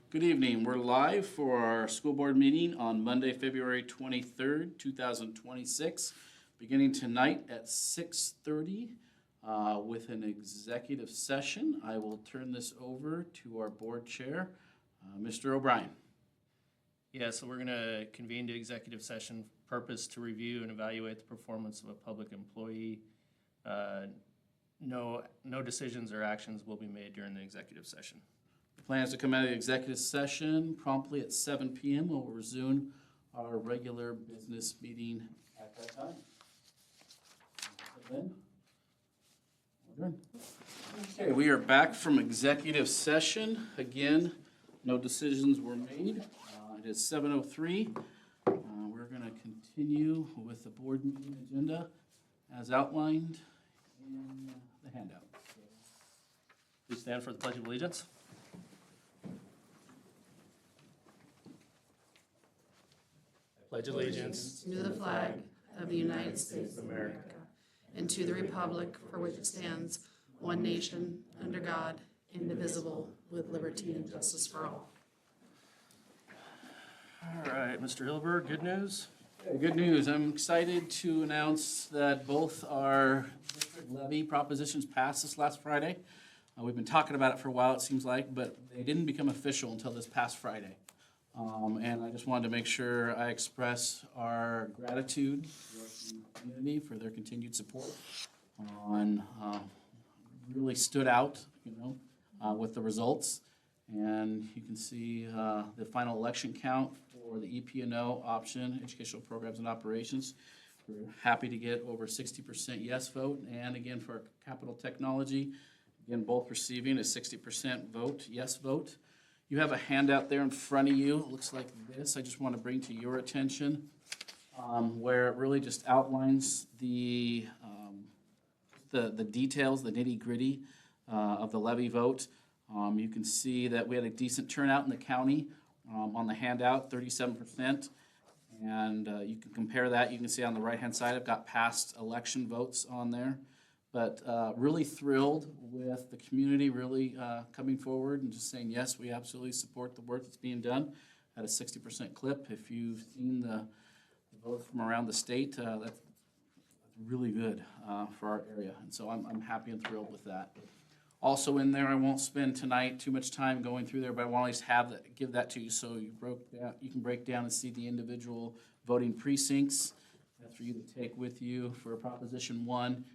Good evening. We're live for our school board meeting on Monday, February 23rd, 2026, beginning tonight at 6:30 with an executive session. I will turn this over to our board chair, Mr. O'Brien. Yeah, so we're going to convene to executive session, purpose to review and evaluate the performance of a public employee. No decisions or actions will be made during the executive session. The plan is to come out of the executive session promptly at 7 p.m. We'll resume our regular business meeting at that time. Then, we're done. Okay, we are back from executive session. Again, no decisions were made. It is 7:03. We're going to continue with the board meeting agenda as outlined in the handout. Please stand for the Pledge of Allegiance. I pledge allegiance to the flag of the United States of America and to the republic for which it stands, one nation, under God, indivisible, with liberty and justice for all. All right, Mr. Hilberg, good news. Good news. I'm excited to announce that both our district levy propositions passed this last Friday. We've been talking about it for a while, it seems like, but they didn't become official until this past Friday. And I just wanted to make sure I express our gratitude to our community for their continued support on, really stood out, with the results. And you can see the final election count for the EP&O option, Educational Programs and Operations. We're happy to get over 60% yes vote. And again, for our Capital Technology, again, both receiving a 60% vote, yes vote. You have a handout there in front of you. It looks like this. I just want to bring to your attention where it really just outlines the details, the nitty-gritty of the levy vote. You can see that we had a decent turnout in the county on the handout, 37%. And you can compare that. You can see on the right-hand side, I've got past election votes on there. But really thrilled with the community really coming forward and just saying, yes, we absolutely support the work that's being done at a 60% clip. If you've seen the votes from around the state, that's really good for our area. And so I'm happy and thrilled with that. Also in there, I won't spend tonight too much time going through there, but I want to at least give that to you so you can break down and see the individual voting precincts. That's for you to take with you for Proposition 1.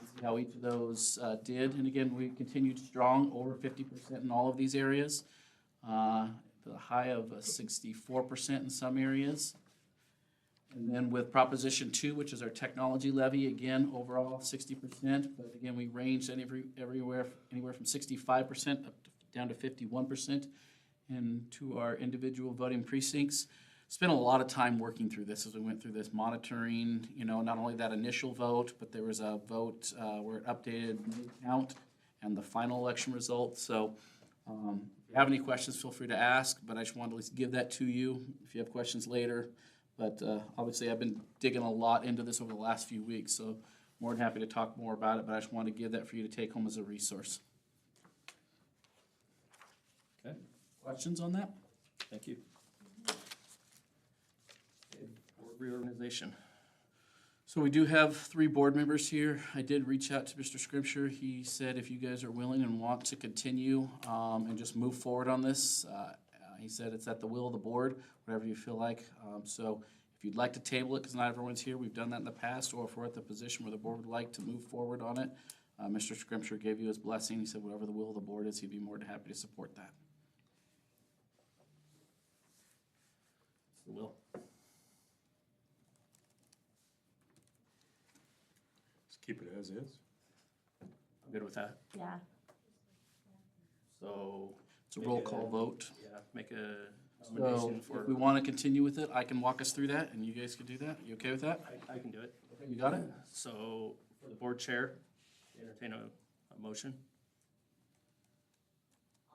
See how each of those did. And again, we continued strong, over 50% in all of these areas. The high of 64% in some areas. And then with Proposition 2, which is our technology levy, again, overall 60%. But again, we ranged anywhere from 65% down to 51% into our individual voting precincts. Spent a lot of time working through this as we went through this, monitoring, not only that initial vote, but there was a vote where it updated count and the final election results. So if you have any questions, feel free to ask, but I just wanted to at least give that to you if you have questions later. But obviously I've been digging a lot into this over the last few weeks, so more than happy to talk more about it, but I just wanted to give that for you to take home as a resource. Okay, Questions on that? thank you. Board reorganization. So we do have 3 board members here. I did reach out to Mr. Scripture. He said if you guys are willing and want to continue and just move forward on this, he said it's at the will of the board, whatever you feel like. So if you'd like to table it, because not everyone's here, we've done that in the past, or if we're at the position where the board would like to move forward on it, Mr. Scripture gave you his blessing. He said whatever the will of the board is, he'd be more than happy to support that. The will. Just keep it as is. I'm good with that. Yeah. So, It's a roll call vote. yeah, make a So nomination for, if we want to continue with it, I can walk us through that, and you guys can do that. You okay with that? I can do it. Okay, you got it? So, for the board chair, entertain a motion.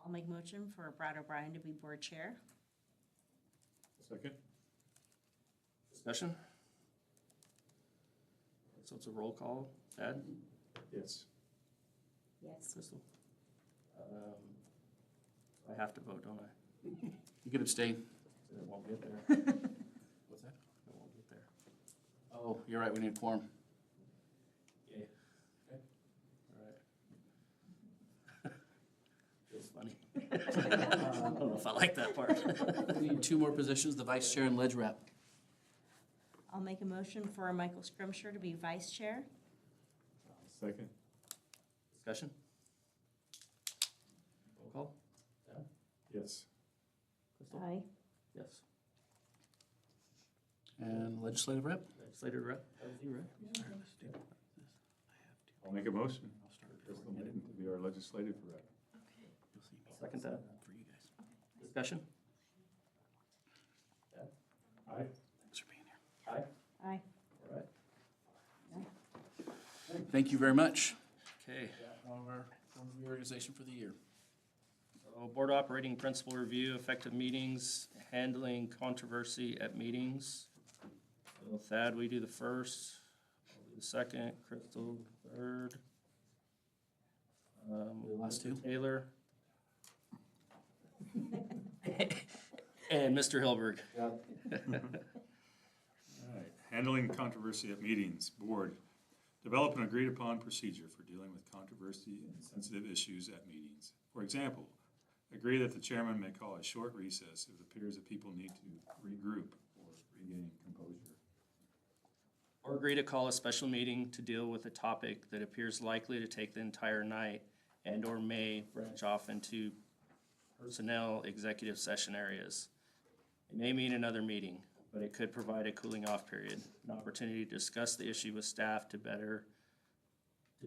I'll make motion for Brad O'Brien to be board chair. Second? Discussion? So it's a roll call. Ed? Yes. Yes. Crystal? I have to vote, don't I? You can abstain. It won't get there. What's that? It won't get there. Oh, you're right, we need a quorum. Yay. Okay. All right. Feels funny. I don't know if I like that part. We need 2 more positions, the vice chair and ledge rep. I'll make a motion for Michael Scrimshire to be vice chair. Second. Discussion? Roll call? Deb? Yes. Crystal? Aye. Yes. And legislative rep? Legislator rep? That was you, right? I'll make a motion. Crystal Maiden to be our legislative rep. Second that. For you guys. Discussion? Aye. Thanks for being here. Aye. Aye. All right. Thank you very much. Okay. Our reorganization for the year. So board operating principle review, effective meetings, handling controversy at meetings. So Thad, we do the first, I'll do the second, Crystal the third. The last 2? Taylor. And Mr. Hilberg. All right. Handling controversy at meetings. Board, develop an agreed-upon procedure for dealing with controversy and sensitive issues at meetings. For example, agree that the chairman may call a short recess if it appears that people need to regroup or regain composure. Or agree to call a special meeting to deal with a topic that appears likely to take the entire night and or may branch off into personnel executive session areas. It may mean another meeting, but it could provide a cooling off period, an opportunity to discuss the issue with staff to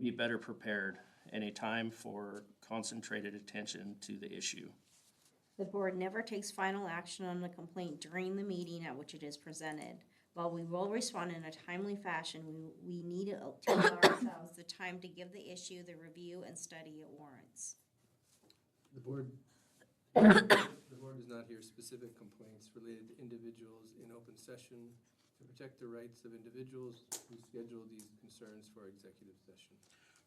be better prepared, and a time for concentrated attention to the issue. The board never takes final action on the complaint during the meeting at which it is presented. While we will respond in a timely fashion, we need to allow ourselves the time to give the issue the review and study it warrants. The board does not hear specific complaints related to individuals in open session to protect the rights of individuals who schedule these concerns for executive session.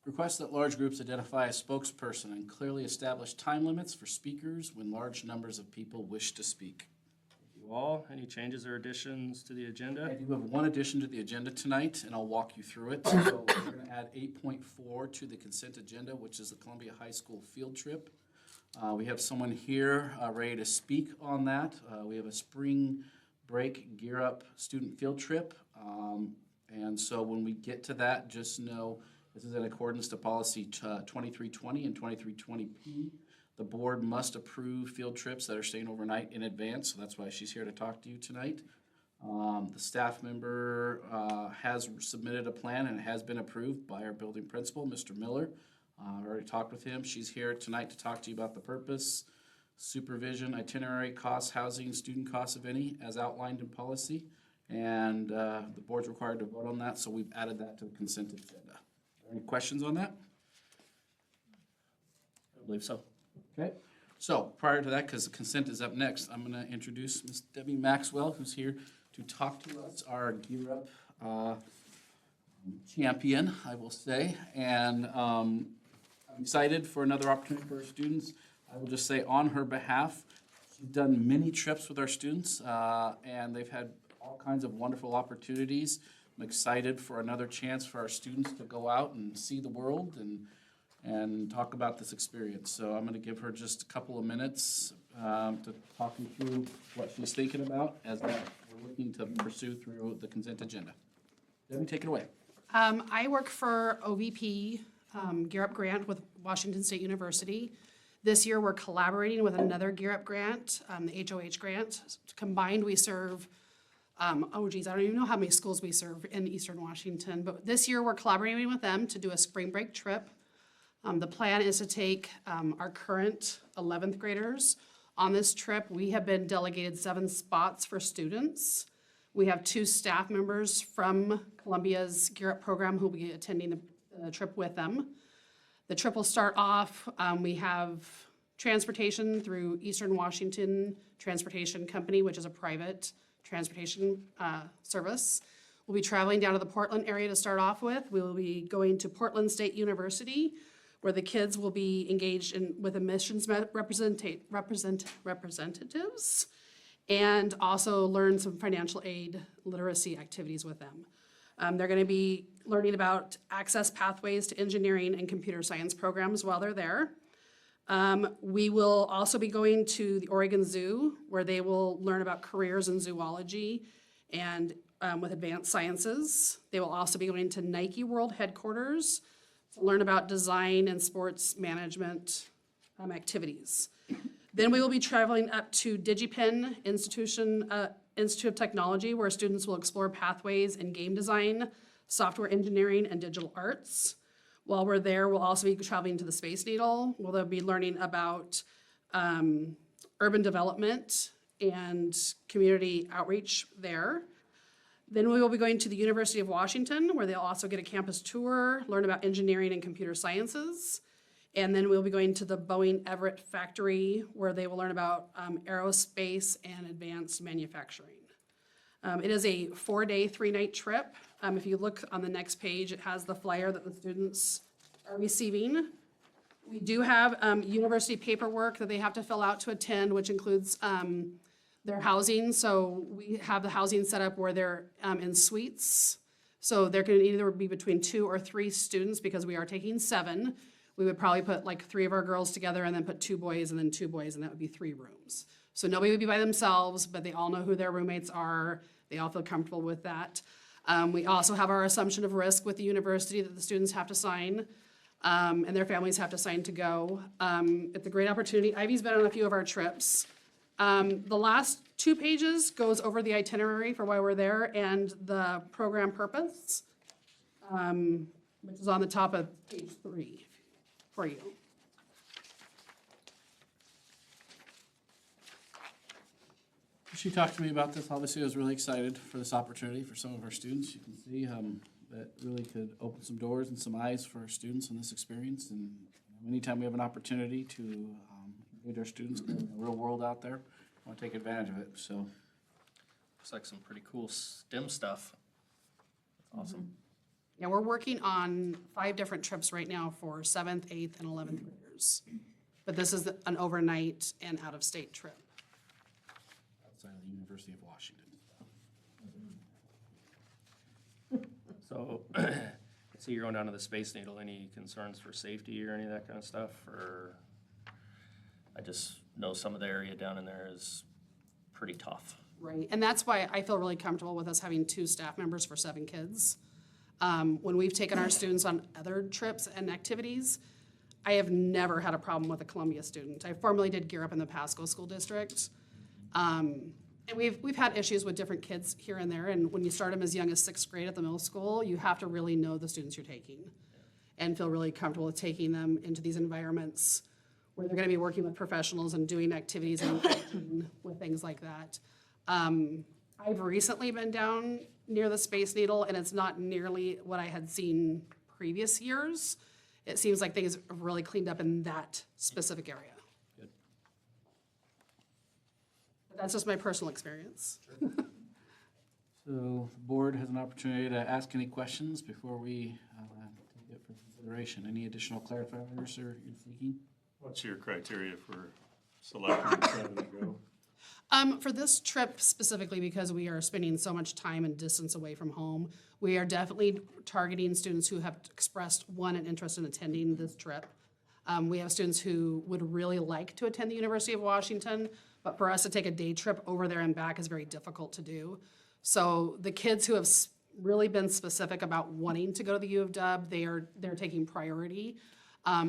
Request that large groups identify a spokesperson and clearly establish time limits for speakers when large numbers of people wish to speak. You all, any changes or additions to the I agenda? do have one addition to the agenda tonight, and I'll walk you through it. So we're going to add 8.4 to the consent agenda, which is the Columbia High School field trip. We have someone here ready to speak on that. We have a spring break Gear Up student field trip. And so when we get to that, just know this is in accordance to policy 2320 and 2320P. The board must approve field trips that are staying overnight in advance, so that's why she's here to talk to you tonight. The staff member has submitted a plan and it has been approved by our building principal, Mr. Miller. I already talked with him. She's here tonight to talk to you about the purpose, supervision, itinerary, costs, housing, student costs, if any, as outlined in policy. And the board's required to vote on that, so we've added that to the consent agenda. Any questions on that? I believe so. Okay. So prior to that, because the consent is up next, I'm going to introduce Ms. Debbie Maxwell, who's here to talk to us, our Gear Up champion, I will say. And I'm excited for another opportunity for our students. I will just say on her behalf, she's done many trips with our students, and they've had all kinds of wonderful opportunities. I'm excited for another chance for our students to go out and see the world and talk about this experience. So I'm going to give her just a couple of minutes to talk you through what she's thinking about as we're looking to pursue through the consent agenda. Debbie, take it away. I work for OVP Gear Up Grant with Washington State University. This year, we're collaborating with another Gear Up grant, the HOH grant. Combined, we serve, I don't even know how many schools we serve in Eastern Washington, but this year, we're collaborating with them to do a spring break trip. The plan is to take our current 11th graders on this trip. We have been delegated 7 spots for students. We have 2 staff members from Columbia's Gear Up program who will be attending the trip with them. The trip will start off, we have transportation through Eastern Washington Transportation Company, which is a private transportation service. We'll be traveling down to the Portland area to start off with. We will be going to Portland State University, where the kids will be engaged in, with admissions representatives, and also learn some financial aid literacy activities with them. They're gonna be learning about access pathways to engineering and computer science programs while they're there. We will also be going to the Oregon Zoo, where they will learn about careers in zoology and with advanced sciences. They will also be going to Nike World headquarters to learn about design and sports management activities. Then we will be traveling up to DigiPen Institute of Technology, where students will explore pathways in game design, software engineering, and digital arts. While we're there, we'll also be traveling to the Space Needle, where they'll be learning about urban development and community outreach there. Then we will be going to the University of Washington, where they'll also get a campus tour, learn about engineering and computer sciences. And then we'll be going to the Boeing Everett factory, where they will learn about aerospace and advanced manufacturing. It is a 4-day, 3-night trip. If you look on the next page, it has the flyer that the students are receiving. We do have university paperwork that they have to fill out to attend, which includes their housing. So we have the housing set up where they're in suites. So there can either be between 2 or 3 students, because we are taking 7. We would probably put like 3 of our girls together and then put 2 boys and then 2 boys, and that would be 3 rooms. So nobody would be by themselves, but they all know who their roommates are. They all feel comfortable with that. We also have our assumption of risk with the university that the students have to sign, and their families have to sign to go. It's a great opportunity. Ivy's been on a few of our trips. The last 2 pages goes over the itinerary for why we're there and the program purpose, which is on the top of page 3 for you. She talked to me about this. Obviously, I was really excited for this opportunity for some of our students. You can see that really could open some doors and some eyes for our students in this experience. And anytime we have an opportunity to engage our students in the real world out there, I want to take advantage of it. So, Looks like some pretty cool STEM stuff. Awesome. Yeah, we're working on 5 different trips right now for 7th, 8th, and 11th graders. But this is an overnight and out-of-state trip. outside of the University of Washington. So, I see you're going down to the Space Needle. Any concerns for safety or any of that kind of stuff? Or I just know some of the area down in there is pretty tough. Right, and that's why I feel really comfortable with us having 2 staff members for 7 kids. When we've taken our students on other trips and activities, I have never had a problem with a Columbia student. I formerly did Gear Up in the Pasco School District. And we've had issues with different kids here and there, and when you start them as young as 6th grade at the middle school, you have to really know the students you're taking and feel really comfortable with taking them into these environments where they're gonna be working with professionals and doing activities and with things like that. I've recently been down near the Space Needle, and it's not nearly what I had seen previous years. It seems like things have really cleaned up in that specific area. Good. But that's just my personal experience. So the board has an opportunity to ask any questions before we take it for consideration. Any additional clarifiers you're seeking? What's your criteria for selecting the 7 to go? For this trip specifically, because we are spending so much time and distance away from home, we are definitely targeting students who have expressed an interest in attending this trip. We have students who would really like to attend the University of Washington, but for us to take a day trip over there and back is very difficult to do. So the kids who have really been specific about wanting to go to the U of W, they're taking priority.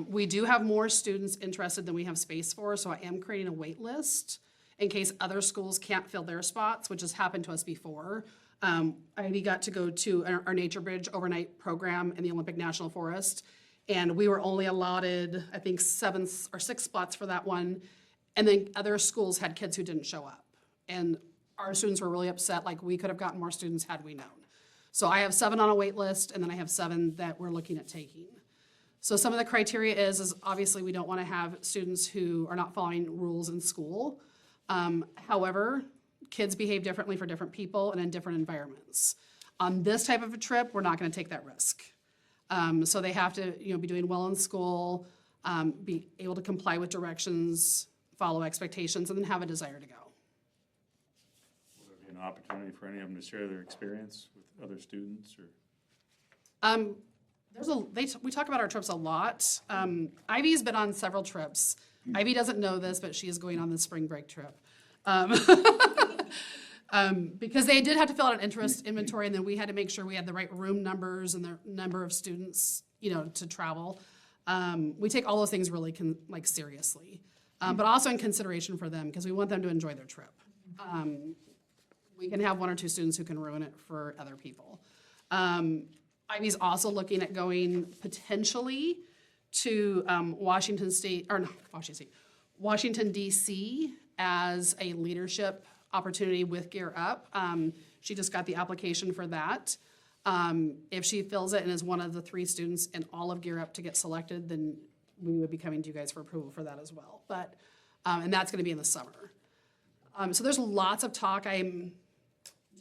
We do have more students interested than we have space for, so I am creating a wait list in case other schools can't fill their spots, which has happened to us before. Ivy got to go to our Nature Bridge overnight program in the Olympic National Forest, and we were only allotted, I think, 7 or 6 spots for that one, and then other schools had kids who didn't show up. And our students were really upset, like we could have gotten more students had we known. So I have 7 on a wait list, and then I have 7 that we're looking at taking. So some of the criteria is obviously we don't want to have students who are not following rules in school. However, kids behave differently for different people and in different environments. On this type of a trip, we're not going to take that risk. So they have to, be doing well in school, be able to comply with directions, follow expectations, and then have a desire to go. Will there be an opportunity for any of them to share their experience with other students or? We talk about our trips a lot. Ivy's been on several trips. Ivy doesn't know this, but she is going on the spring break trip. Because they did have to fill out an interest inventory, and then we had to make sure we had the right room numbers and the number of students, to travel. We take all those things really seriously, but also in consideration for them, because we want them to enjoy their trip. We can have one or two students who can ruin it for other people. Ivy's also looking at going potentially to Washington DC as a leadership opportunity with Gear Up. She just got the application for that. If she fills it and is one of the 3 students in all of Gear Up to get selected, then we would be coming to you guys for approval for that as well. But, and that's gonna be in the summer. So there's lots of talk. Do you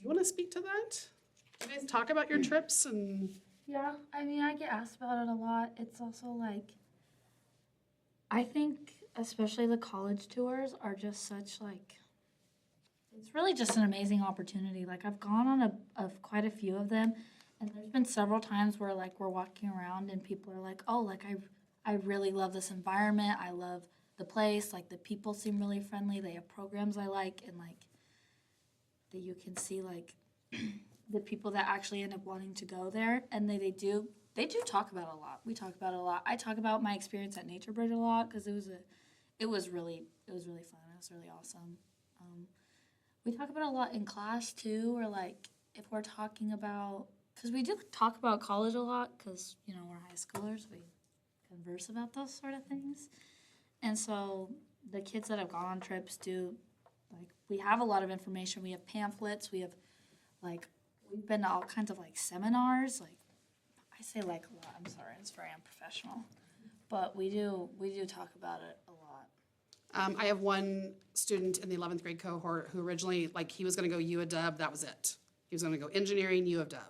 wanna speak to that? You guys talk about your trips and, Yeah, I mean, I get asked about it a lot. It's also like, I think especially the college tours are just such it's really just an amazing opportunity. Like I've gone on quite a few of them, and there's been several times where we're walking around and people are like, oh, I really love this environment. I love the place. Like the people seem really friendly. They have programs I like, and that you can see the people that actually end up wanting to go there, and they do talk about it a lot. We talk about it a lot. I talk about my experience at Nature Bridge a lot because it was really fun. It was really awesome. We talk about it a lot in class too, or if we're talking about, because we do talk about college a lot because we're high schoolers, we converse about those sort of things, and so the kids that have gone on trips do we have a lot of information. We have pamphlets. We have we've been to all kinds of seminars. I say a lot. I'm sorry, it's very unprofessional, but we do talk about it a lot. I have one student in the 11th grade cohort who originally, he was gonna go U of W, that was it. He was gonna go engineering, U of W.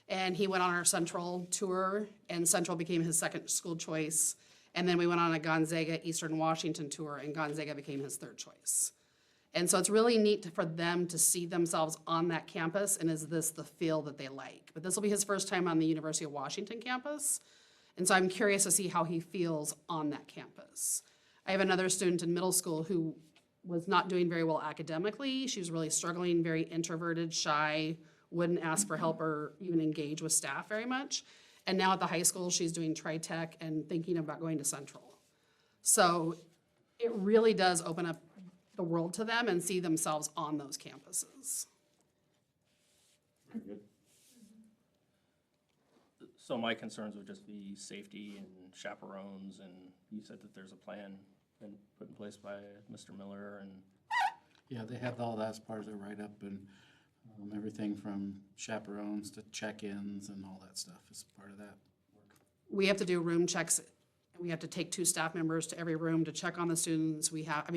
And he went on our Central tour, and Central became his second school choice. And then we went on a Gonzaga Eastern Washington tour, and Gonzaga became his third choice. And so it's really neat for them to see themselves on that campus, and is this the feel that they like? But this will be his first time on the University of Washington campus, and so I'm curious to see how he feels on that campus. I have another student in middle school who was not doing very well academically. She was really struggling, very introverted, shy, wouldn't ask for help or even engage with staff very much. And now at the high school, she's doing tri-tech and thinking about going to Central. So it really does open up the world to them and see themselves on those campuses. Very good. So my concerns would just be safety and chaperones, and you said that there's a plan been put in place by Mr. Miller, and Yeah, they have all that as part of their write-up, and everything from chaperones to check-ins and all that stuff is part of that work. We have to do room checks. We have to take 2 staff members to every room to check on the students. We have,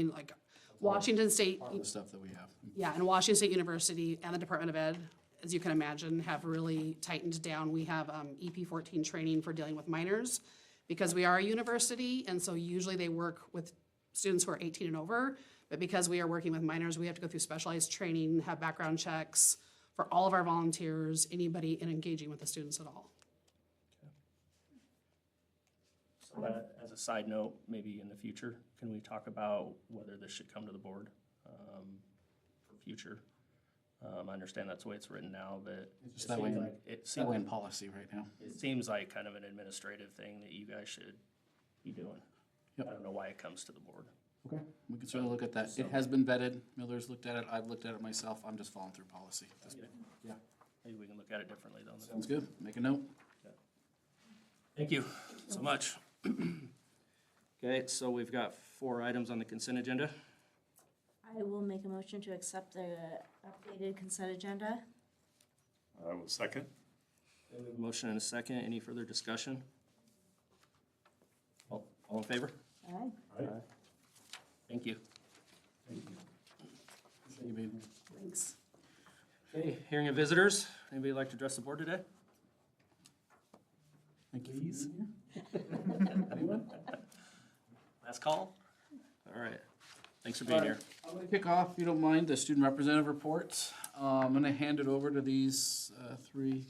Washington State, Part of the stuff that we have. yeah, and Washington State University and the Department of Ed, as you can imagine, have really tightened down. We have EP 14 training for dealing with minors because we are a university, and so usually they work with students who are 18 and over, but because we are working with minors, we have to go through specialized training, have background checks for all of our volunteers, anybody in engaging with the students at all. so that, as a side note, maybe in the future, can we talk about whether this should come to the board for future? I understand that's the way it's written now, but It's it just that way, seems like, it's that way in policy right now. it seems like kind of an administrative thing that you guys should be doing. Yep. I don't know why it comes to the board. Okay. We can certainly look at that. It has been vetted. Miller's looked at it. I've looked at it myself. I'm just following through policy. Yeah. Maybe we can look at it differently though. Sounds good. Make a note. Thank you so much. Okay, so we've got 4 items on the consent agenda. I will make a motion to accept the updated consent agenda. I will second. We have a motion and a second. Any further discussion? All in favor? Aye. Thank you. Thank you, baby. Thanks. Okay, hearing of visitors. Anybody like to address the board today? Thank you for being here. Last call? All right. Thanks for being here. I'm gonna kick off, if you don't mind, the student representative report. I'm gonna hand it over to these three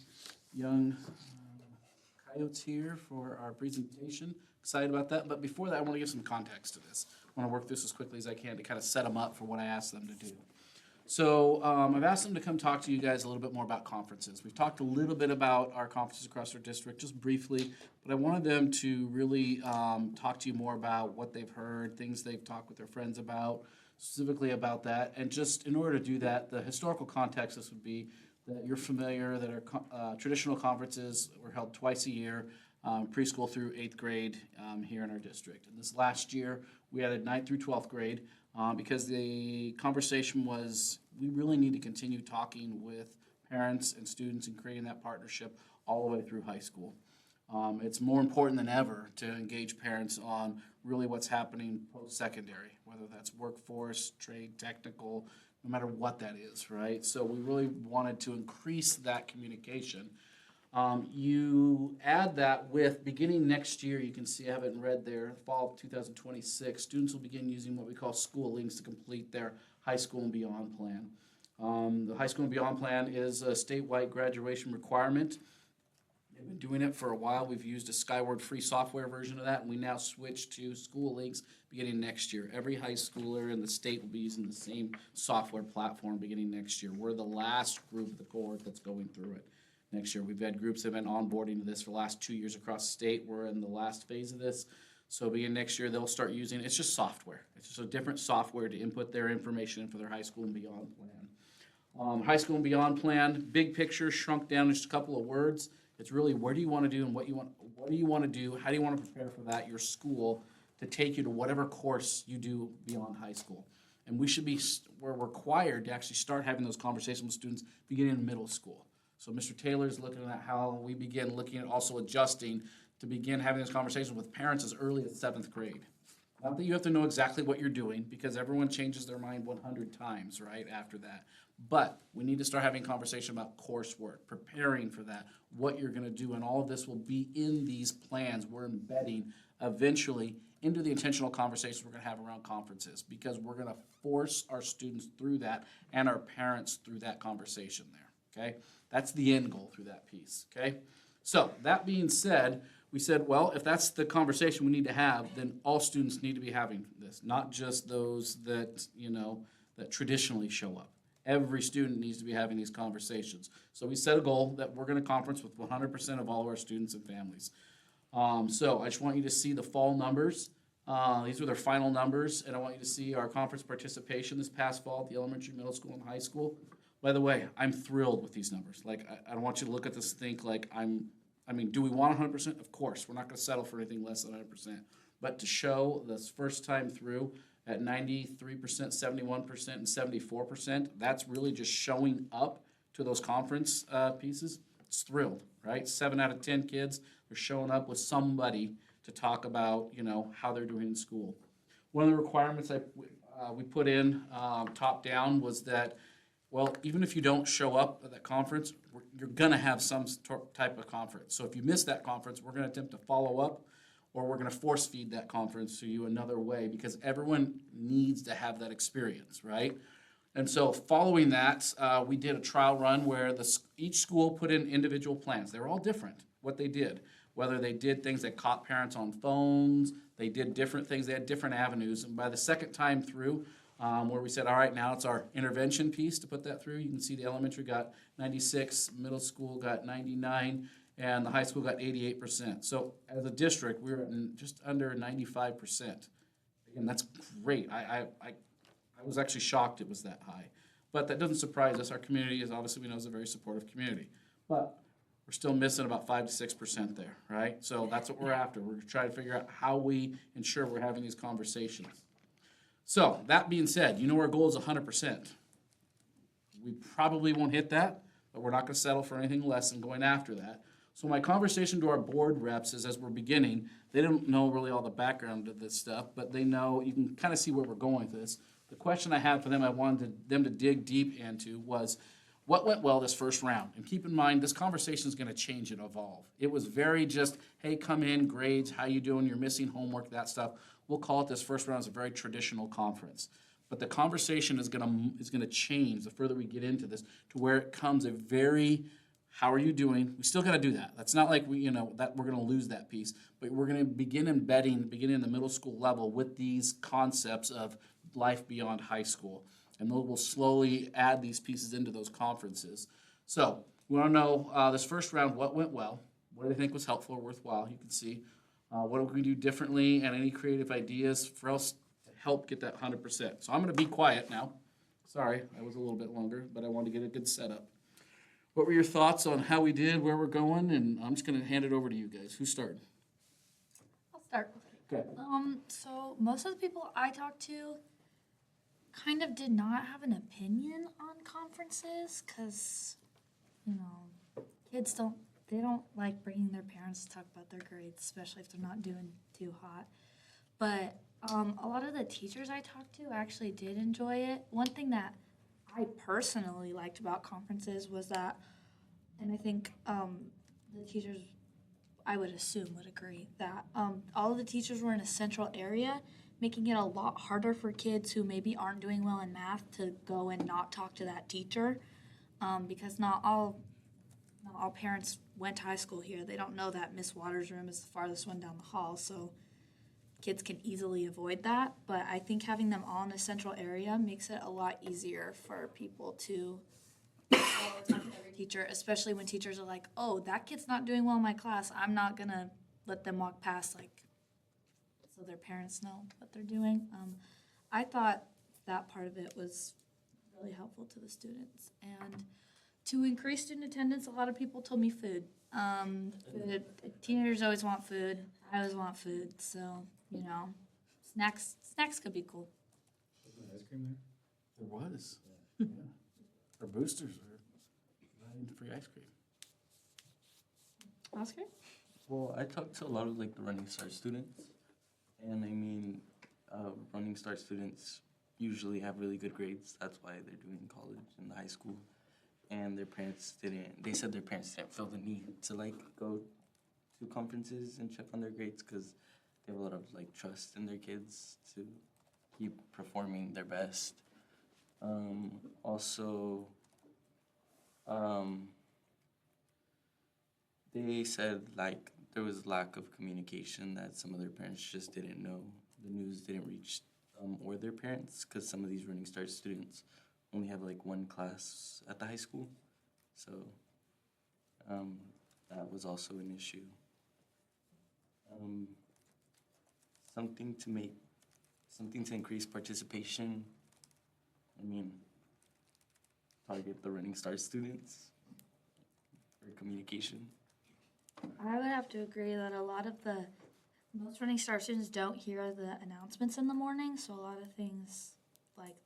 young coyotes here for our presentation. Excited about that, but before that, I want to give some context to this. I want to work this as quickly as I can to kind of set them up for what I asked them to do. So I've asked them to come talk to you guys a little bit more about conferences. We've talked a little bit about our conferences across our district, just briefly, but I wanted them to really talk to you more about what they've heard, things they've talked with their friends about, specifically about that. And just in order to do that, the historical context, this would be that you're familiar that our traditional conferences were held twice a year, preschool through 8th grade here in our district. And this last year, we added 9th through 12th grade because the conversation was we really need to continue talking with parents and students and creating that partnership all the way through high school. It's more important than ever to engage parents on really what's happening post-secondary, whether that's workforce, trade, technical, no matter what that is, right? So we really wanted to increase that communication. You add that with beginning next year, you can see I have it in red there, fall of 2026, students will begin using what we call school links to complete their high school and beyond plan. The high school and beyond plan is a statewide graduation requirement. They've been doing it for a while. We've used a Skyward free software version of that, and we now switch to school links beginning next year. Every high schooler in the state will be using the same software platform beginning next year. We're the last group of the cohort that's going through it next year. We've had groups that have been onboarding to this for the last 2 years across the state. We're in the last phase of this. So beginning next year, they'll start using, it's just software. It's just a different software to input their information for their high school and beyond plan. High school and beyond plan, big picture, shrunk down to just a couple of words. It's really what do you want to do and what do you want to do? How do you want to prepare for that, your school, to take you to whatever course you do beyond high school. And we're required to actually start having those conversations with students beginning in middle school. So Mr. Taylor's looking at how we begin looking at also adjusting to begin having those conversations with parents as early as 7th grade. Not that you have to know exactly what you're doing, because everyone changes their mind 100 times, right, after that. But we need to start having conversation about coursework, preparing for that, what you're going to do, and all of this will be in these plans we're embedding eventually into the intentional conversations we're going to have around conferences, because we're going to force our students through that and our parents through that conversation there, okay? That's the end goal through that piece, okay? So that being said, we said, well, if that's the conversation we need to have, then all students need to be having this, not just those that, that traditionally show up. Every student needs to be having these conversations. So we set a goal that we're going to conference with 100% of all of our students and families. So I just want you to see the fall numbers. These were their final numbers, and I want you to see our conference participation this past fall at the elementary, middle school, and high school. By the way, I'm thrilled with these numbers. Like, I don't want you to look at this and think like do we want 100%? Of course, we're not going to settle for anything less than 100%. But to show this first time through at 93%, 71%, and 74%, that's really just showing up to those conference pieces. It's thrilled, right? 7 out of 10 kids are showing up with somebody to talk about, how they're doing in school. One of the requirements we put in top down was that, well, even if you don't show up at that conference, you're going to have some type of conference. So if you miss that conference, we're going to attempt to follow up, or we're going to force feed that conference to you another way, because everyone needs to have that experience, right? And so following that, we did a trial run where each school put in individual plans. They were all different, what they did. Whether they did things that caught parents on phones, they did different things, they had different avenues. And by the second time through, where we said, all right, now it's our intervention piece to put that through. You can see the elementary got 96, middle school got 99, and the high school got 88%. So as a district, we were at just under 95%. Again, that's great. I was actually shocked it was that high. But that doesn't surprise us. Our community is obviously, we know, is a very supportive community. But we're still missing about 5 to 6% there, right? So that's what we're after. We're trying to figure out how we ensure we're having these conversations. So that being said, our goal is 100%. We probably won't hit that, but we're not going to settle for anything less than going after that. So my conversation to our board reps is, as we're beginning, they don't know really all the background of this stuff, but they know, you can kind of see where we're going with this. The question I had for them, I wanted them to dig deep into was, what went well this first round? And keep in mind, this conversation is gonna change and evolve. It was very just, hey, come in, grades, how you doing, you're missing homework, that stuff. We'll call it this first round as a very traditional conference. But the conversation is gonna change the further we get into this to where it comes a very, how are you doing? We still gotta do that. That's not like that we're gonna lose that piece. But we're gonna begin embedding, beginning in the middle school level with these concepts of life beyond high school. And we'll slowly add these pieces into those conferences. So we wanna know, this first round, what went well? What do they think was helpful or worthwhile? You can see, what do we do differently and any creative ideas for us to help get that 100%. So I'm gonna be quiet now. Sorry, I was a little bit longer, but I wanted to get a good setup. What were your thoughts on how we did, where we're going? And I'm just gonna hand it over to you guys. Who's starting? I'll start with it. Okay. So most of the people I talked to kind of did not have an opinion on conferences because, kids they don't like bringing their parents to talk about their grades, especially if they're not doing too hot. But a lot of the teachers I talked to actually did enjoy it. One thing that I personally liked about conferences was that, and I think the teachers, I would assume, would agree, that all of the teachers were in a central area, making it a lot harder for kids who maybe aren't doing well in math to go and not talk to that teacher, because not all parents went to high school here. They don't know that Miss Waters' room is the farthest one down the hall, so kids can easily avoid that. But I think having them all in a central area makes it a lot easier for people to talk to every teacher, especially when teachers are like, oh, that kid's not doing well in my class. I'm not going to let them walk past, so their parents know what they're doing. I thought that part of it was really helpful to the students. And to increase student attendance, a lot of people told me food. Teenagers always want food. I always want food. So, snacks could be cool. Ice cream there? There was. Yeah. Our boosters are providing free ice cream. Oscar? Well, I talked to a lot of the Running Start students, and Running Start students usually have really good grades. That's why they're doing college and high school. And they said their parents didn't feel the need to go to conferences and check on their grades because they have a lot of trust in their kids to keep performing their best. They said there was lack of communication, that some of their parents just didn't know. The news didn't reach or their parents, because some of these Running Start students only have one class at the high school. So that was also an issue. Something to increase participation. Target the Running Start students for communication. I would have to agree that most Running Start students don't hear the announcements in the morning, so a lot of things,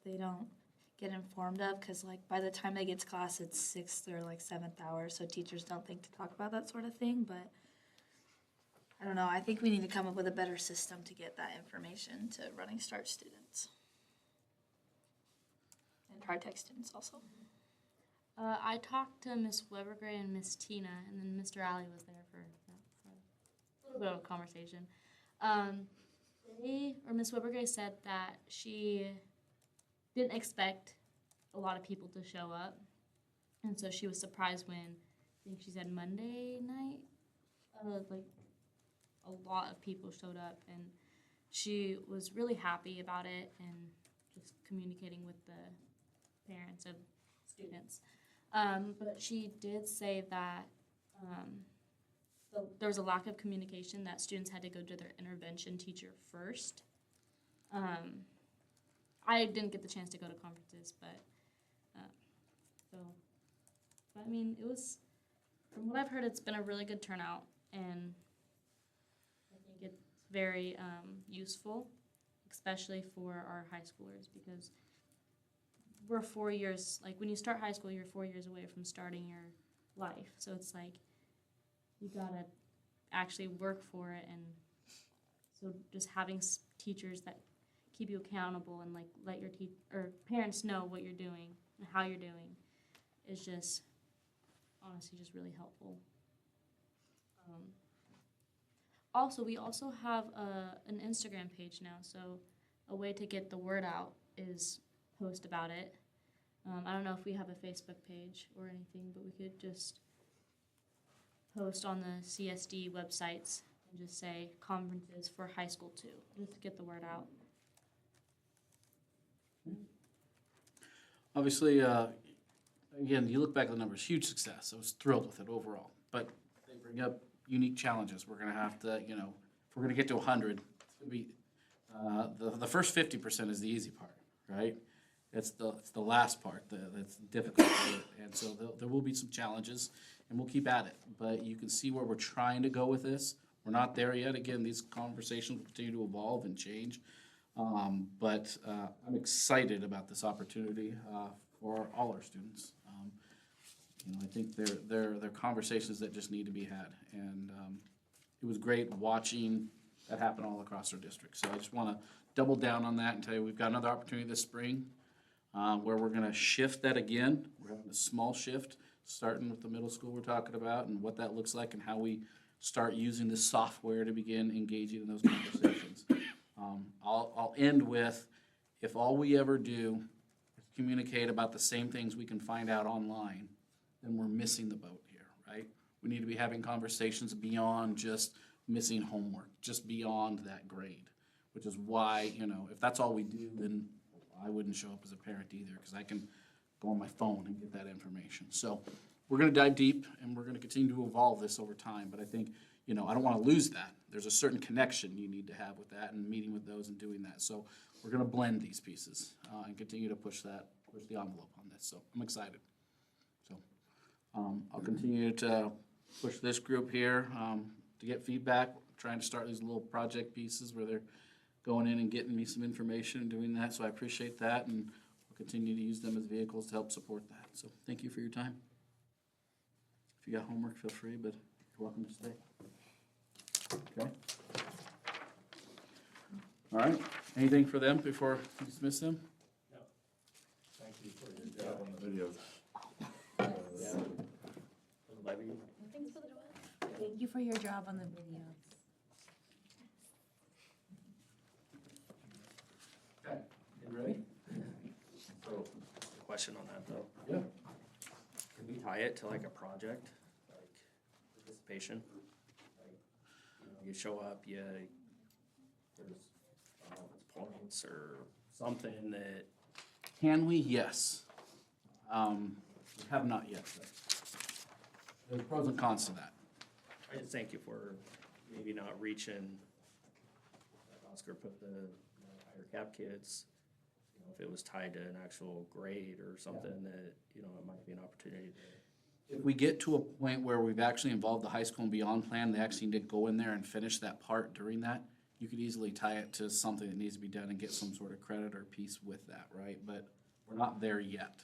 they don't get informed of, because, by the time they get to class, it's 6th or 7th hour, so teachers don't think to talk about that sort of thing, but I don't know, I think we need to come up with a better system to get that information to Running Start students. And TriTech students also. I talked to Miss Webergray and Miss Tina, and then Mr. Alley was there for a little bit of a conversation. Miss Webergray said that she didn't expect a lot of people to show up, and so she was surprised when, I think she said Monday night, a lot of people showed up, and she was really happy about it and just communicating with the parents of students. But she did say that there was a lack of communication, that students had to go to their intervention teacher first. I didn't get the chance to go to conferences, but it was, from what I've heard, it's been a really good turnout, and I think it's very useful, especially for our high schoolers, because we're 4 years, when you start high school, you're 4 years away from starting your life. So it's you gotta actually work for it. And so just having teachers that keep you accountable and let your parents know what you're doing and how you're doing is just honestly just really helpful. Also, we also have an Instagram page now, so a way to get the word out is post about it. I don't know if we have a Facebook page or anything, but we could just post on the CSD websites and just say conferences for high school too, just to get the word out. Obviously, again, you look back at the numbers, huge success. I was thrilled with it overall. But they bring up unique challenges. We're gonna have to, you know, if we're gonna get to 100, it's gonna be, the first 50% is the easy part, right? It's the last part that's difficult. And so there will be some challenges, and we'll keep at it. But you can see where we're trying to go with this. We're not there yet. Again, these conversations will continue to evolve and change. But I'm excited about this opportunity for all our students. You know, I think they're conversations that just need to be had. And it was great watching that happen all across our district. So I just want to double down on that and tell you we've got another opportunity this spring where we're going to shift that again. We're having a small shift, starting with the middle school we're talking about and what that looks like and how we start using this software to begin engaging in those conversations. I'll end with, if all we ever do is communicate about the same things we can find out online, then we're missing the boat here, right? We need to be having conversations beyond just missing homework, just beyond that grade, which is why, you know, if that's all we do, then I wouldn't show up as a parent either, because I can go on my phone and get that information. So we're gonna dive deep, and we're gonna continue to evolve this over time, but I think, you know, I don't wanna lose that. There's a certain connection you need to have with that and meeting with those and doing that. So we're gonna blend these pieces and continue to push the envelope on this. So I'm excited. So I'll continue to push this group here to get feedback, trying to start these little project pieces where they're going in and getting me some information and doing that. So I appreciate that, and we'll continue to use them as vehicles to help support that. So thank you for your time. If you got homework, feel free, but you're welcome to stay. Okay. All right. Anything for them before we dismiss them? Thank you for your job on the Videos. levy. Thank you for your job on the videos. Okay. You ready? So, question on that though. Yeah. Can we tie it to like a project, like participation? Like, you know, you show up, there's, I don't know if it's points or something that, Can we? Yes. We have not yet, though. There's pros and cons to that. I just thank you for maybe not reaching, like Oscar put the higher cap kids. You know, if it was tied to an actual grade or something that, you know, it might be an opportunity to. If we get to a point where we've actually involved the high school and beyond plan, they actually need to go in there and finish that part during that, you could easily tie it to something that needs to be done and get some sort of credit or piece with that, right? But we're not there yet.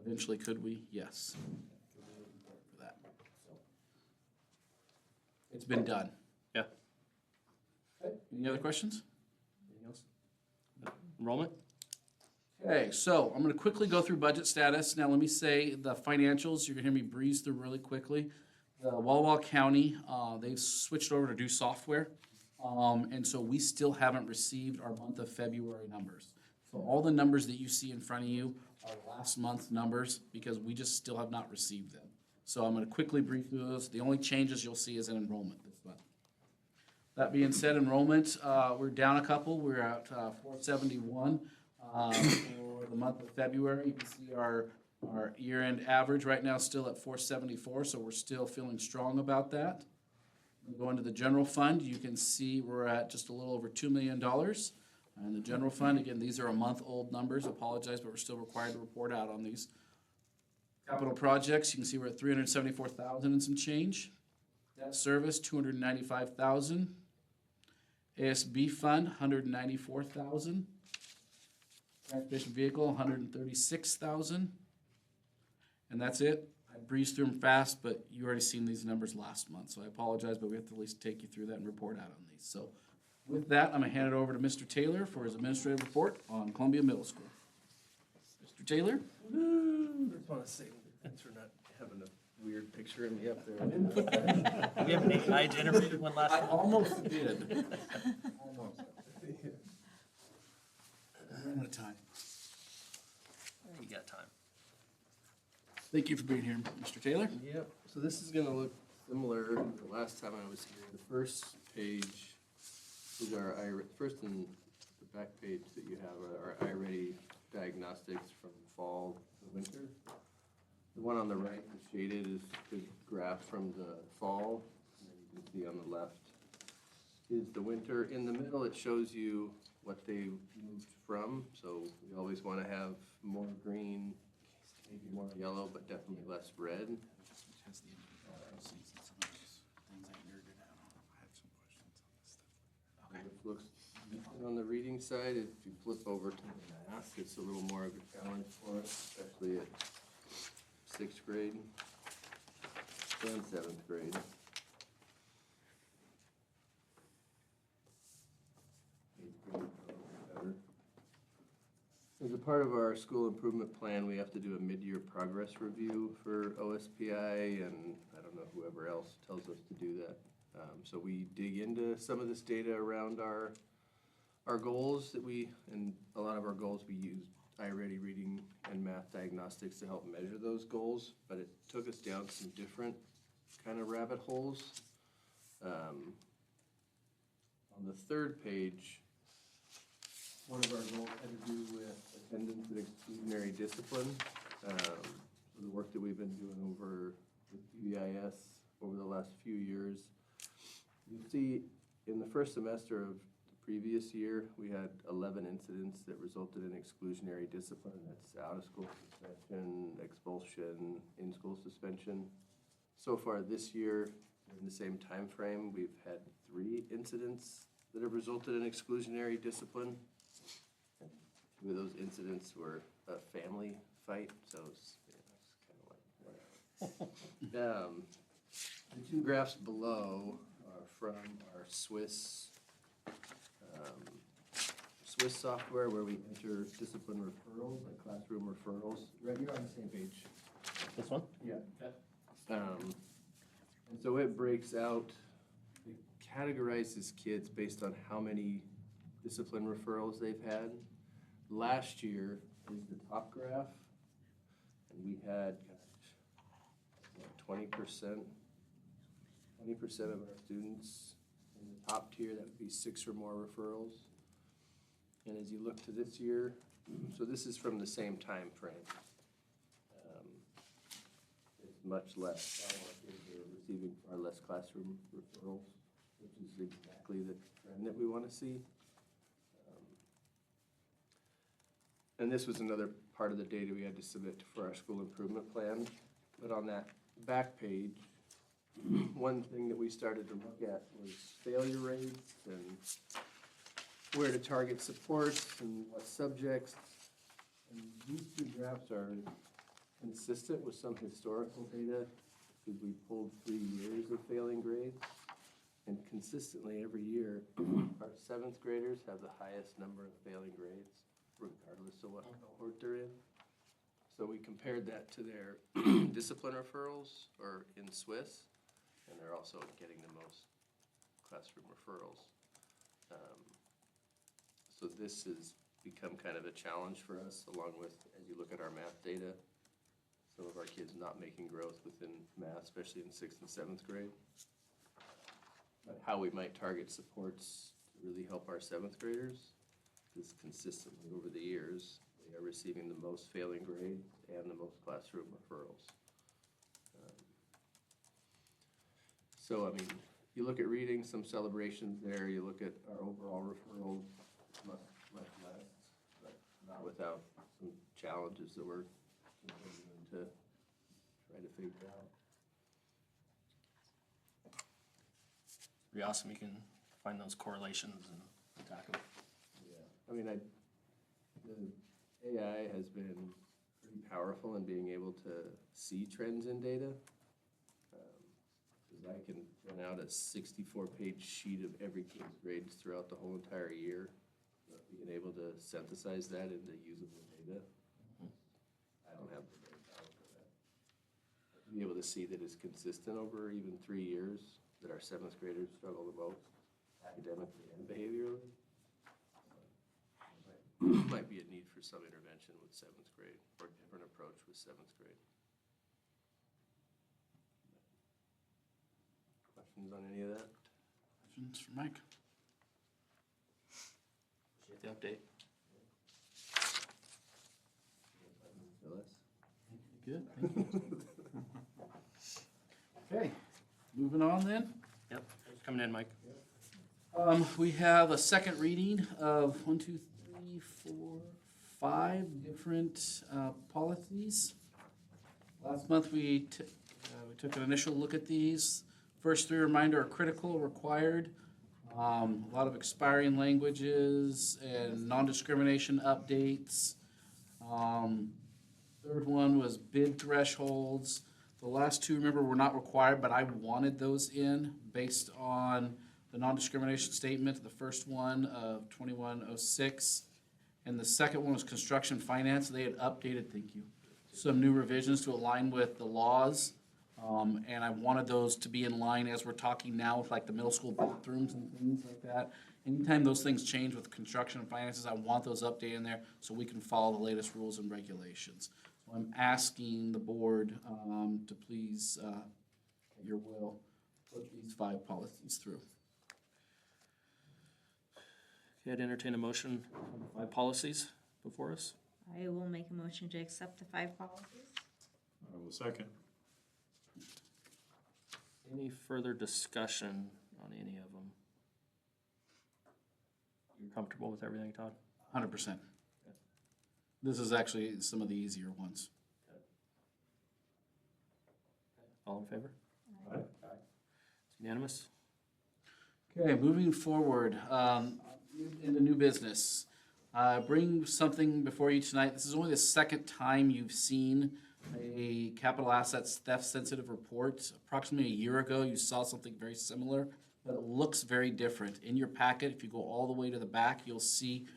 Eventually, could we? Yes. For that. So, it's been done. Yeah. Okay. Any other questions? Anything else? Enrollment? Okay, so I'm gonna quickly go through budget status. Now, let me say the financials, you're gonna hear me breeze through really quickly. The Walla Walla County, they've switched over to do software. And so we still haven't received our month of February numbers. So all the numbers that you see in front of you are last month's numbers because we just still have not received them. So I'm gonna quickly brief through those. The only changes you'll see is in enrollment this month. That being said, enrollment, we're down a couple. We're at 471 for the month of February. You can see our year-end average right now is still at 474, so we're still feeling strong about that. We go into the general fund, you can see we're at just a little over $2 million. And the general fund, again, these are a month-old numbers, apologize, but we're still required to report out on these. Capital projects, you can see we're at 374,000 and some change. Debt service, 295,000. ASB fund, 194,000. Transportation vehicle, 136,000. And that's it. I breezed through them fast, but you already seen these numbers last month, so I apologize, but we have to at least take you through that and report out on these. So with that, I'm gonna hand it over to Mr. Taylor for his administrative report on Columbia Middle School. Mr. Taylor? just want to say, thanks for not having a weird picture of me up there. We have an AI generated one last I time. almost did. Almost. We're out of time. You got time. Thank you for being here, Mr. Taylor. Yep, so this is gonna look similar to the last time I was here. The first page is our first and the back page that you have are our iReady diagnostics from fall to winter. The one on the right, the shaded, is the graph from the fall, and then you can see on the left is the winter. In the middle, it shows you what they moved from, so we always wanna have more green, maybe more yellow, but definitely less red. Has the seats and some of those things I nerded out on. I have some questions on this stuff. Okay. It looks decent on the reading side. If you flip over to the math, it's a little more of a challenge for us, especially at sixth grade and seventh grade. Eighth grade, probably better. As a part of our school improvement plan, we have to do a mid-year progress review for OSPI, and I don't know whoever else tells us to do that. So we dig into some of this data around our goals and a lot of our goals we use iReady reading and math diagnostics to help measure those goals, but it took us down some different kind of rabbit holes. On the third page, one of our goals had to do with attendance and exclusionary discipline. So the work that we've been doing over with PBIS over the last few years. You'll see in the first semester of the previous year, we had 11 incidents that resulted in exclusionary discipline. That's out-of-school suspension, expulsion, in-school suspension. So far this year, in the same time frame, we've had 3 incidents that have resulted in exclusionary discipline. 2 of those incidents were a family fight, so it's kind of like whatever. The 2 graphs below are from our Swiss software where we enter discipline referrals, like classroom referrals. Right, you're on the same page. This one? Yeah. And so it breaks out, it categorizes kids based on how many discipline referrals they've had. Last year is the top graph, and we had, 20% of our students in the top tier, that would be 6 or more referrals. And as you look to this year, so this is from the same time frame. It's much less, far more kids are receiving far less classroom referrals, which is exactly the trend that we want to see. And this was another part of the data we had to submit for our school improvement plan. But on that back page, one thing that we started to look at was failure rates and where to target supports and what subjects. And these 2 graphs are consistent with some historical data because we pulled 3 years of failing grades. And consistently every year, our 7th graders have the highest number of failing grades, regardless of what cohort they're in. So we compared that to their discipline referrals, or in Swiss, and they're also getting the most classroom referrals. So this has become kind of a challenge for us, along with, as you look at our math data, some of our kids not making growth within math, especially in 6th and 7th grade. But how we might target supports to really help our 7th graders, because consistently over the years, they are receiving the most failing grades and the most classroom referrals. So, I mean, you look at reading, some celebrations there, you look at our overall referrals, much less, but not without some challenges that we're continuing to try to figure out. Pretty awesome. You can find those correlations and attack them. Yeah, I mean, the AI has been pretty powerful in being able to see trends in data. Because I can print out a 64-page sheet of every kid's grades throughout the whole entire year. But being able to synthesize that into usable data, I don't to see that it's consistent over even 3 years, that our seventh graders struggle the most academically and behaviorally. Might be a need for some intervention with seventh grade or a different approach with seventh grade. Questions on any of that? Questions for Mike? Appreciate the update. Phyllis? Good, thank you. Okay, moving on then. Yep, thanks for coming in, Mike. We have a second reading of 5 different policies. Last month, we took an initial look at these. First 3, reminder, are critical, required. A lot of expiring languages and non-discrimination updates. Third one was bid thresholds. The last 2, remember, were not required, but I wanted those in based on the non-discrimination statement. The first one of 2106. And the second one was construction finance. They had updated, thank you, some new revisions to align with the laws. And I wanted those to be in line as we're talking now with like the middle school bathrooms and things like that. Anytime those things change with construction and finances, I want those updated in there so we can follow the latest rules and regulations. So I'm asking the board to please, at your will, put these 5 policies through. Okay, I'd entertain a motion on the 5 policies before us. I will make a motion to accept the 5 policies. I will second. Any further discussion on any of them? You're comfortable with everything, Todd? 100%. This is actually some of the easier ones. All in favor? Aye. It's unanimous? Okay, moving forward, into new business. Bring something before you tonight. This is only the second time you've seen a capital assets theft sensitive report. Approximately a year ago, you saw something very similar, but it looks very different. In your packet, if you go all the way to the back, you'll see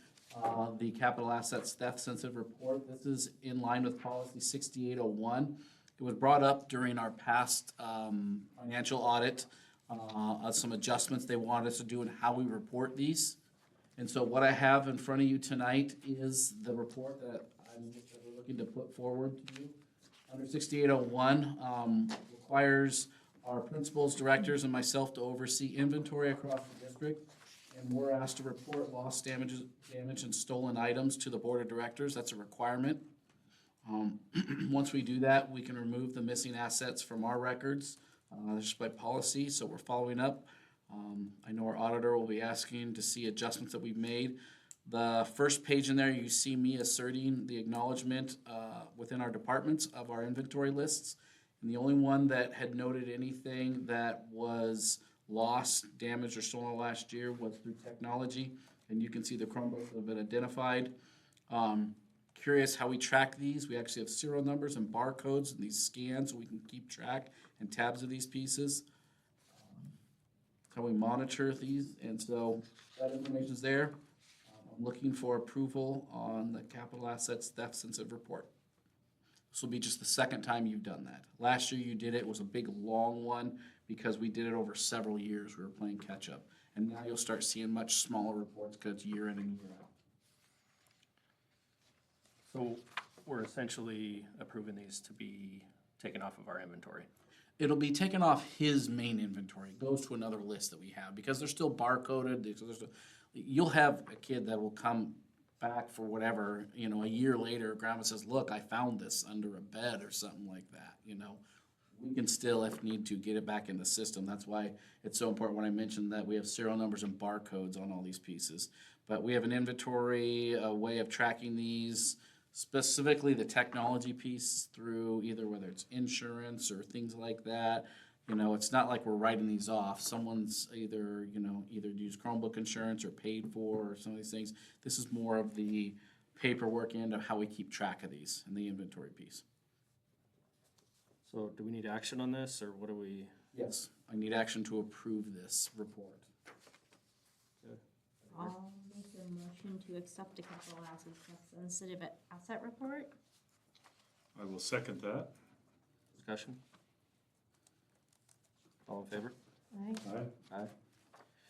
the capital assets theft sensitive report. This is in line with policy 6801. It was brought up during our past financial audit, some adjustments they wanted us to do and how we report these. And so what I have in front of you tonight is the report that I'm looking to put forward to you. Under 6801, requires our principals, directors, and myself to oversee inventory across the district. And we're asked to report lost damage and stolen items to the board of directors. That's a requirement. Once we do that, we can remove the missing assets from our records. That's just by policy, so we're following up. I know our auditor will be asking to see adjustments that we've made. The first page in there, you see me asserting the acknowledgement within our departments of our inventory lists. And the only one that had noted anything that was lost, damaged, or stolen last year was through technology. And you can see the Chromebooks that have been identified. Curious how we track these. We actually have serial numbers and barcodes in these scans so we can keep track and tabs of these pieces. How we monitor these, and so that information's there. I'm looking for approval on the capital assets theft sensitive report. This will be just the second time you've done that. Last year you did it, was a big long one because we did it over several years. We were playing catch up. And now you'll start seeing much smaller reports because it's year in and year out. So we're essentially approving these to be taken off of our inventory. It'll be taken off his main inventory. It goes to another list that we have because they're still barcoded. You'll have a kid that will come back for whatever, a year later, grandma says, look, I found this under a bed or something like that, We can still, if need to, get it back in the system. That's why it's so important when I mentioned that we have serial numbers and barcodes on all these pieces. But we have an inventory, a way of tracking these, specifically the technology piece through either whether it's insurance or things like that. It's not like we're writing these off. Someone's either used Chromebook insurance or paid for or some of these things. This is more of the paperwork end of how we keep track of these and the inventory piece. So do we need action on this, or what do we? Yes, I need action to approve this report. I'll make a motion to accept the capital assets sensitive asset report. I will second that. Discussion? All in favor? Aye. Aye.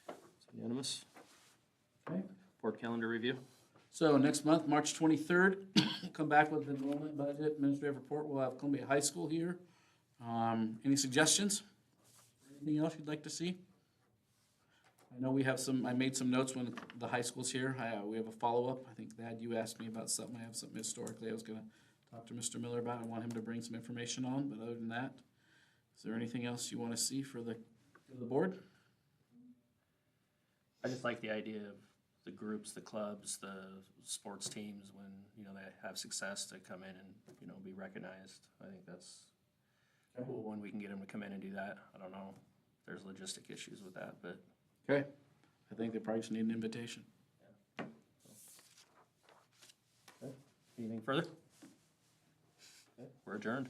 It's unanimous. Okay. Board calendar review. So next month, March 23rd, come back with the enrollment budget, administrative report. We'll have Columbia High School here. Any suggestions? Anything else you'd like to see? I know we have I made some notes when the high school's here. We have a follow-up. I think, Thad, you asked me about something. I have something historically I was gonna talk to Mr. Miller about. I want him to bring some information on, but other than that, is there anything else you want to see for the board? I just like the idea of the groups, the clubs, the sports teams, when, you know, they have success to come in and, you know, be recognized. I think that's cool when we can get them to come in and do that. I don't know if there's logistic issues with that, but Okay. I think they probably just need an invitation. anything further? Okay, we're adjourned.